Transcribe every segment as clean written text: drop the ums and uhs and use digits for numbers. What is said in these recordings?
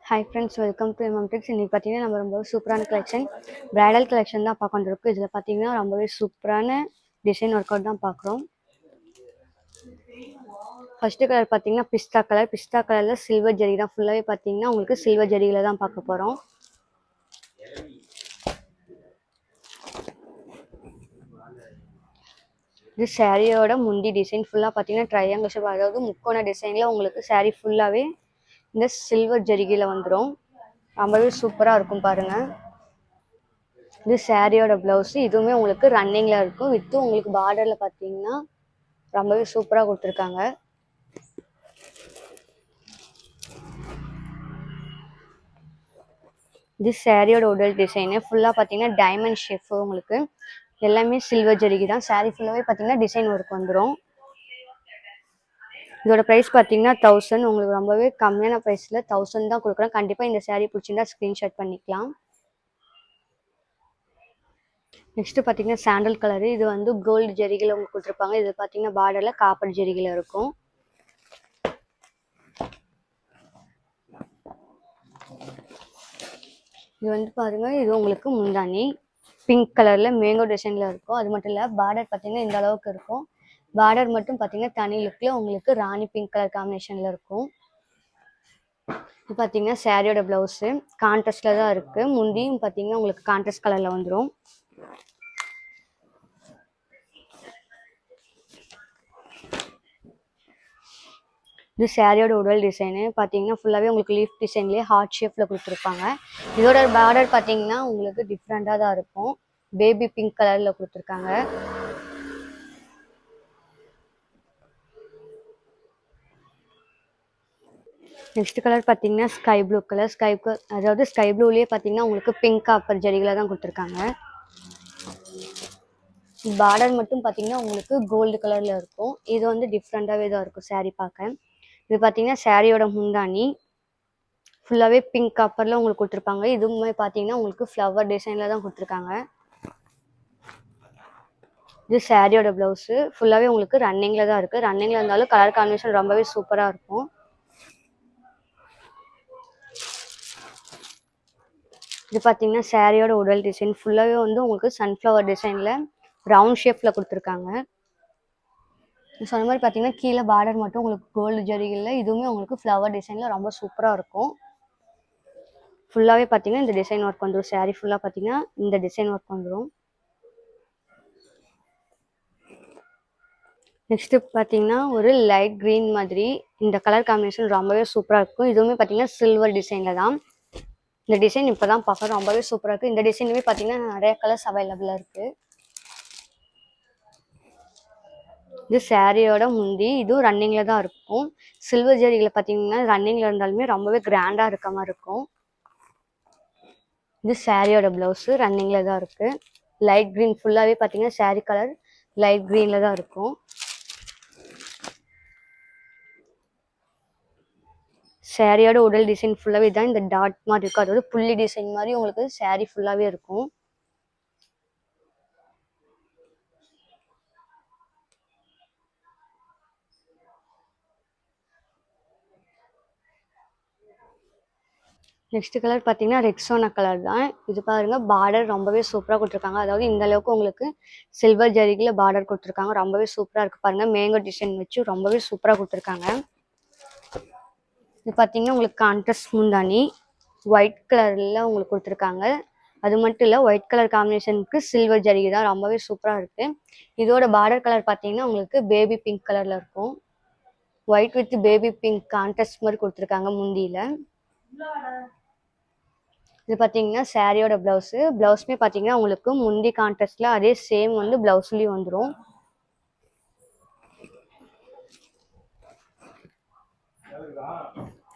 Hi friends, welcome to MMTix. இன்னைக்கு பார்த்தீங்கன்னா நம்ம ரொம்ப சூப்பரான கலெக்ஷன் பிரைடல் கலெக்ஷன் தான் பார்க்க வந்திருக்கோம். இதில் பார்த்தீங்கன்னா ரொம்பவே சூப்பரான டிசைன் ஒர்க் அவுட் தான் பார்க்குறோம். ஃபர்ஸ்ட் கலர் பார்த்தீங்கன்னா பிஸ்தா கலரில் சில்வர் ஜரி தான். ஃபுல்லாகவே பார்த்தீங்கன்னா உங்களுக்கு சில்வர் ஜரியில் தான் பார்க்க போகிறோம். இது சாரியோட முந்தி டிசைன் ஃபுல்லாக பார்த்தீங்கன்னா ட்ரையாங்கிள் ஷேப், அதாவது முக்கோண டிசைனில் உங்களுக்கு சாரீ ஃபுல்லாகவே இந்த சில்வர் ஜரிகையில் வந்துடும். ரொம்பவே சூப்பராக இருக்கும் பாருங்கள். இது சாரியோட ப்ளவுஸு. இதுவுமே உங்களுக்கு ரன்னிங்கில் இருக்கும். வித்தும் உங்களுக்கு பார்டரில் பார்த்தீங்கன்னா ரொம்பவே சூப்பராக கொடுத்துருக்காங்க. இது சாரியோட உடல் டிசைனு ஃபுல்லாக பார்த்தீங்கன்னா டைமண்ட் ஷேப். உங்களுக்கு எல்லாமே சில்வர் ஜரிகை தான். சாரீ ஃபுல்லாகவே பார்த்தீங்கன்னா டிசைன் ஒர்க் வந்துடும். இதோட ப்ரைஸ் பார்த்தீங்கன்னா 1000. உங்களுக்கு ரொம்பவே கம்மியான ப்ரைஸில் 1000 தான் கொடுக்குறேன். கண்டிப்பாக இந்த சாரீ பிடிச்சிருந்தா ஸ்க்ரீன்ஷாட் பண்ணிக்கலாம். நெக்ஸ்ட் பார்த்தீங்கன்னா சாண்டல் கலரு. இது வந்து கோல்டு ஜரிகையில் உங்களுக்கு கொடுத்துருப்பாங்க. இது பார்த்தீங்கன்னா பார்டரில் காப்பர் ஜரிகையில் இருக்கும். இது வந்து பாருங்க, இது உங்களுக்கு முந்தானி பிங்க் கலர்ல மேங்கோ டிசைன்ல இருக்கும். அது மட்டும் இல்லை, பார்டர் பார்த்தீங்கன்னா இந்த அளவுக்கு இருக்கும். பார்டர் மட்டும் பார்த்தீங்கன்னா தனி லுக்ல உங்களுக்கு ராணி பிங்க் கலர் காம்பினேஷன்ல இருக்கும். இது பார்த்தீங்கன்னா சாரியோட பிளவுஸு கான்ட்ராஸ்ட்ல தான் இருக்கு. முந்தியும் பார்த்தீங்கன்னா உங்களுக்கு கான்ட்ராஸ்ட் கலர்ல வந்துடும். இது சாரியோட உடல் டிசைனு பார்த்தீங்கன்னா ஃபுல்லாகவே உங்களுக்கு லீஃப் டிசைன்லேயே ஹார்ட் ஷேப்பில் கொடுத்துருப்பாங்க. இதோட பார்டர் பார்த்தீங்கன்னா உங்களுக்கு டிஃப்ரெண்ட்டாக தான் இருக்கும். பேபி பிங்க் கலரில் கொடுத்துருக்காங்க. நெக்ஸ்ட் கலர் பார்த்தீங்கன்னா ஸ்கை ப்ளூ கலர். அதாவது ஸ்கை ப்ளூலேயே பார்த்தீங்கன்னா உங்களுக்கு பிங்க் காப்பர் ஜரிகளை தான் கொடுத்துருக்காங்க. பார்டர் மட்டும் பார்த்தீங்கன்னா உங்களுக்கு கோல்டு கலரில் இருக்கும். இது வந்து டிஃப்ரெண்ட்டாகவே தான் இருக்கும் சாரீ பார்க்க. இது பார்த்தீங்கன்னா சாரியோட முந்தானி ஃபுல்லாகவே பிங்க் காப்பரில் உங்களுக்கு கொடுத்துருப்பாங்க. இதுவுமே பார்த்தீங்கன்னா உங்களுக்கு ஃப்ளவர் டிசைனில் தான் கொடுத்துருக்காங்க. இது சாரியோட ப்ளவுஸு ஃபுல்லாகவே உங்களுக்கு ரன்னிங்கில் தான் இருக்குது. ரன்னிங்கில் இருந்தாலும் கலர் காம்பினேஷன் ரொம்பவே சூப்பராக இருக்கும். இது பார்த்தீங்கன்னா சாரியோட உடல் டிசைன் ஃபுல்லாகவே வந்து உங்களுக்கு சன்ஃப்ளவர் டிசைனில் ரவுண்ட் ஷேப்பில் கொடுத்துருக்காங்க. சொன்ன மாதிரி பார்த்தீங்கன்னா கீழே பார்டர் மட்டும் உங்களுக்கு கோல்டு ஜரிகையில், இதுவுமே உங்களுக்கு ஃப்ளவர் டிசைனில் ரொம்ப சூப்பராக இருக்கும். ஃபுல்லாகவே பார்த்தீங்கன்னா இந்த டிசைன் ஒர்க் வந்துடும். சாரீ ஃபுல்லாக பார்த்தீங்கன்னா இந்த டிசைன் ஒர்க் வந்துடும். நெக்ஸ்ட்டு பார்த்தீங்கன்னா ஒரு லைட் க்ரீன் மாதிரி இந்த கலர் காம்பினேஷன் ரொம்பவே சூப்பராக இருக்கும். இதுவுமே பார்த்தீங்கன்னா சில்வர் டிசைனில் தான். இந்த டிசைன் இப்போ தான் பார்க்க ரொம்பவே சூப்பராக இருக்குது. இந்த டிசைனுமே பார்த்தீங்கன்னா நிறைய கலர்ஸ் அவைலபிளாக இருக்குது. இது சாரியோட முந்தி. இதுவும் ரன்னிங்கில் தான் இருக்கும். சில்வர் ஜரிகளை பார்த்தீங்கன்னா ரன்னிங்கில் இருந்தாலுமே ரொம்பவே கிராண்டாக இருக்க மாதிரி இருக்கும். இது சாரியோட ப்ளவுஸு ரன்னிங்கில் தான் இருக்குது. லைட் க்ரீன் ஃபுல்லாகவே பார்த்தீங்கன்னா சாரீ கலர் லைட் க்ரீனில் தான் இருக்கும். சாரியோட உடல் டிசைன் ஃபுல்லாகவே தான் இந்த டாட் மாதிரி இருக்கும். அதாவது புள்ளி டிசைன் மாதிரி உங்களுக்கு சாரீ ஃபுல்லாகவே இருக்கும். நெக்ஸ்ட் கலர் பார்த்தீங்கன்னா ரெக்ஸோனா கலர் தான். இது பாருங்க, பார்டர் ரொம்பவே சூப்பராக கொடுத்துருக்காங்க. அதாவது இந்த அளவுக்கு உங்களுக்கு சில்வர் ஜரிகையில் பார்டர் கொடுத்துருக்காங்க. ரொம்பவே சூப்பராக இருக்குது பாருங்க. மேங்கோ டிசைன் வச்சு ரொம்பவே சூப்பராக கொடுத்துருக்காங்க. இது பார்த்தீங்கன்னா உங்களுக்கு கான்ட்ராஸ்ட் முந்தானி ஒயிட் கலரில் உங்களுக்கு கொடுத்துருக்காங்க. அது மட்டும் இல்லை, ஒயிட் கலர் காம்பினேஷனுக்கு சில்வர் ஜரிகை தான் ரொம்பவே சூப்பராக இருக்குது. இதோட பார்டர் கலர் பார்த்தீங்கன்னா உங்களுக்கு பேபி பிங்க் கலரில் இருக்கும். White with baby pink contrast மாதிரி கொடுத்துருக்காங்க முந்தியில். இது பார்த்தீங்கன்னா சாரியோட ப்ளவுஸு. ப்ளவுஸுமே பார்த்தீங்கன்னா உங்களுக்கு முந்தி கான்ட்ராஸ்டில் அதே சேம் வந்து ப்ளவுஸ்லேயும் வந்துடும்.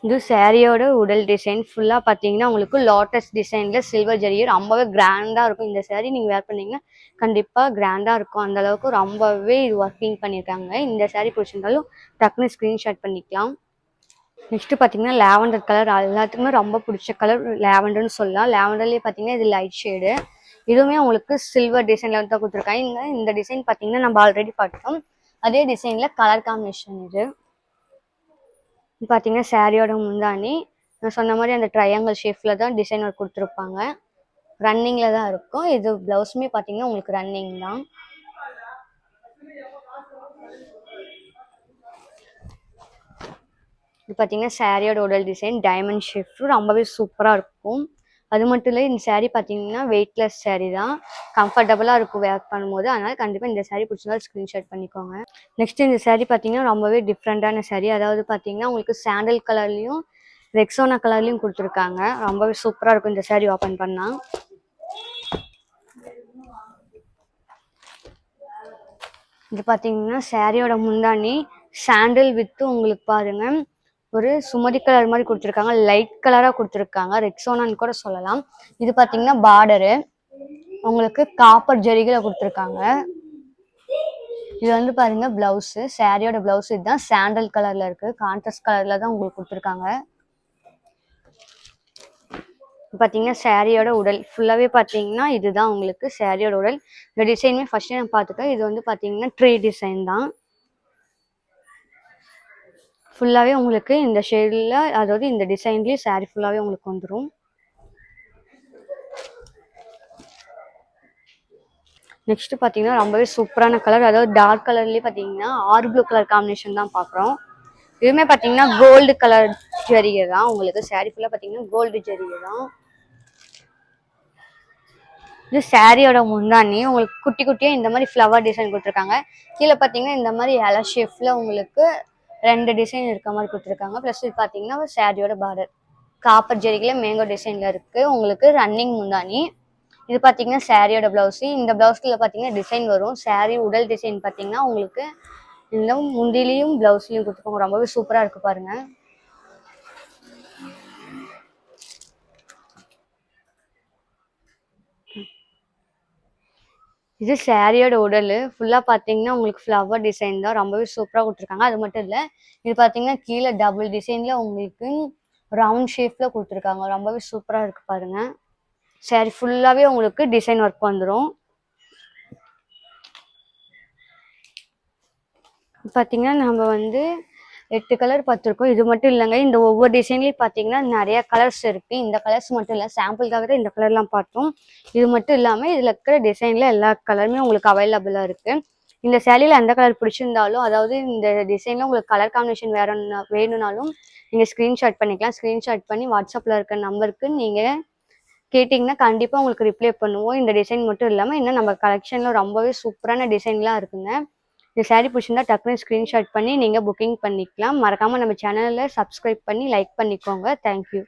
இது சாரியோட உடல் டிசைன் ஃபுல்லாக பார்த்தீங்கன்னா உங்களுக்கு லோட்டஸ் டிசைனில் சில்வர் ஜரிகை ரொம்பவே கிராண்டாக இருக்கும். இந்த சாரீ நீங்கள் வேர் பண்ணிங்கன்னா கண்டிப்பாக கிராண்டாக இருக்கும். அந்தளவுக்கு ரொம்பவே இது ஒர்க்கிங் பண்ணியிருக்காங்க. இந்த சாரீ பிடிச்சிருந்தாலும் டக்குன்னு ஸ்க்ரீன்ஷாட் பண்ணிக்கலாம். நெக்ஸ்ட்டு பார்த்தீங்கன்னா லாவெண்டர் கலர். எல்லாத்துக்குமே ரொம்ப பிடிச்ச கலர் லாவெண்டர்னு சொல்லலாம். லாவெண்டர்லேயே பார்த்தீங்கன்னா இது லைட் ஷேடு. இதுவுமே உங்களுக்கு சில்வர் டிசைனில் தான் கொடுத்துருக்காங்க. இந்த டிசைன் பார்த்தீங்கன்னா நம்ம ஆல்ரெடி பார்த்தோம். அதே டிசைனில் கலர் காம்பினேஷன் இது. பார்த்தீங்கன்னா சாரியோட முந்தானி நான் சொன்ன மாதிரி அந்த ட்ரையாங்கிள் ஷேப்ல தான் டிசைன் ஒர்க் கொடுத்துருப்பாங்க. ரன்னிங்ல தான் இருக்கும். இது பிளவுஸுமே பார்த்தீங்கன்னா உங்களுக்கு ரன்னிங் தான். இது பார்த்தீங்கன்னா சாரியோட உடல் டிசைன் டைமண்ட் ஷேப் ரொம்பவே சூப்பராக இருக்கும். அது மட்டும் இல்லை, இந்த சாரீ பார்த்தீங்கன்னா வெயிட்லெஸ் சாரீ தான், கம்ஃபர்டபுளாக இருக்கும் வேர் பண்ணும்போது. அதனால் கண்டிப்பாக இந்த சாரீ பிடிச்சிருந்தாலும் ஸ்க்ரீன்ஷாட் பண்ணிக்கோங்க. நெக்ஸ்ட் இந்த சாரீ பார்த்தீங்கன்னா ரொம்பவே டிஃப்ரெண்ட்டான சாரீ. அதாவது பார்த்தீங்கன்னா உங்களுக்கு சாண்டல் கலர்லையும் ரெக்ஸோனா கலர்லையும் கொடுத்துருக்காங்க. ரொம்பவே சூப்பராக இருக்கும் இந்த சாரீ ஓப்பன் பண்ணால். இது பார்த்தீங்கன்னா சாரியோட முந்தானி சாண்டல் வித்து உங்களுக்கு பாருங்க ஒரு சுமதி கலர் மாதிரி கொடுத்துருக்காங்க. லைட் கலராக கொடுத்துருக்காங்க, ரெக்ஸோனான்னு கூட சொல்லலாம். இது பார்த்தீங்கன்னா பார்டரு உங்களுக்கு காப்பர் ஜரிகளை கொடுத்துருக்காங்க. இது வந்து பாருங்க பிளவுஸு, சாரியோட பிளவுஸ் இதுதான். சாண்டல் கலர்ல இருக்கு, கான்ட்ராஸ்ட் கலர்ல தான் உங்களுக்கு கொடுத்துருக்காங்க. பார்த்தீங்கன்னா சாரியோட உடல் ஃபுல்லாகவே பார்த்தீங்கன்னா இதுதான் உங்களுக்கு சாரியோட உடல். இந்த டிசைனுமே ஃபர்ஸ்ட் நான் பார்த்துட்டேன். இது வந்து பார்த்தீங்கன்னா ட்ரீ டிசைன் தான். ஃபுல்லாகவே உங்களுக்கு இந்த ஷேடில், அதாவது இந்த டிசைன்லேயே சாரீ ஃபுல்லாகவே உங்களுக்கு வந்துடும். நெக்ஸ்ட் பார்த்தீங்கன்னா ரொம்பவே சூப்பரான கலர், அதாவது டார்க் கலர்லேயே பார்த்தீங்கன்னா ஆர் ப்ளூ கலர் காம்பினேஷன் தான் பார்க்குறோம். இதுவுமே பார்த்தீங்கன்னா கோல்டு கலர் ஜரிகை தான் உங்களுக்கு. சாரீ ஃபுல்லாக பார்த்தீங்கன்னா கோல்டு ஜரிகை தான். இது சாரியோட முந்தானி உங்களுக்கு குட்டி குட்டியாக இந்த மாதிரி ஃப்ளவர் டிசைன் கொடுத்துருக்காங்க. கீழே பார்த்தீங்கன்னா இந்த மாதிரி இலை ஷேப்பில் உங்களுக்கு 2 டிசைன் இருக்க மாதிரி கொடுத்துருக்காங்க. ப்ளஸ் இது பார்த்தீங்கன்னா சாரியோட பார்டர் காப்பர் ஜெரிகில் மேங்கோ டிசைனில் இருக்குது உங்களுக்கு ரன்னிங் முந்தானி. இது பார்த்தீங்கன்னா சாரியோட ப்ளவுஸு. இந்த ப்ளவுஸில் பார்த்தீங்கன்னா டிசைன் வரும். சாரி உடல் டிசைன் பார்த்தீங்கன்னா உங்களுக்கு இந்த முந்திலையும் ப்ளவுஸ்லையும் கொடுத்துருக்காங்க. ரொம்பவே சூப்பராக இருக்குது பாருங்கள். இது சாரியோட உடல் ஃபுல்லாக பார்த்தீங்கன்னா உங்களுக்கு ஃப்ளவர் டிசைன் தான், ரொம்பவே சூப்பராக கொடுத்துருக்காங்க. அது மட்டும் இல்லை, இது பார்த்தீங்கன்னா கீழே டபுள் டிசைனில் உங்களுக்கு ரவுண்ட் ஷேப்பில் கொடுத்துருக்காங்க. ரொம்பவே சூப்பராக இருக்குது பாருங்கள். சாரி ஃபுல்லாகவே உங்களுக்கு டிசைன் ஒர்க் வந்துடும். பார்த்தீங்கன்னா நம்ம வந்து 8 கலர் பார்த்துருக்கோம். இது மட்டும் இல்லைங்க, இந்த ஒவ்வொரு டிசைன்லேயும் பார்த்தீங்கன்னா நிறைய கலர்ஸ் இருக்குது. இந்த கலர்ஸ் மட்டும் இல்லை, சாம்பிளுக்காக தான் இந்த கலர்லாம் பார்த்தோம். இது மட்டும் இல்லாமல் இதில் இருக்கிற டிசைனில் எல்லா கலருமே உங்களுக்கு அவைலபிளாக இருக்குது. இந்த சேரீயில் எந்த கலர் பிடிச்சிருந்தாலும், அதாவது இந்த டிசைனில் உங்களுக்கு கலர் காம்பினேஷன் வேணும்னாலும் நீங்கள் ஸ்க்ரீன்ஷாட் பண்ணிக்கலாம். ஸ்க்ரீன்ஷாட் பண்ணி வாட்ஸ்அப்பில் இருக்க நம்பருக்கு நீங்கள் கேட்டிங்கன்னா கண்டிப்பாக உங்களுக்கு ரிப்ளை பண்ணுவோம். இந்த டிசைன் மட்டும் இல்லாமல் இன்னும் நம்ம கலெக்ஷனில் ரொம்பவே சூப்பரான டிசைன்லாம் இருக்குங்க. இந்த சாரீ பிடிச்சிருந்தா டக்குனு ஸ்க்ரீன்ஷாட் பண்ணி நீங்கள் புக்கிங் பண்ணிக்கலாம். மறக்காமல் நம்ம சேனலில் சப்ஸ்கிரைப் பண்ணி லைக் பண்ணிக்கோங்க. தேங்க்யூ.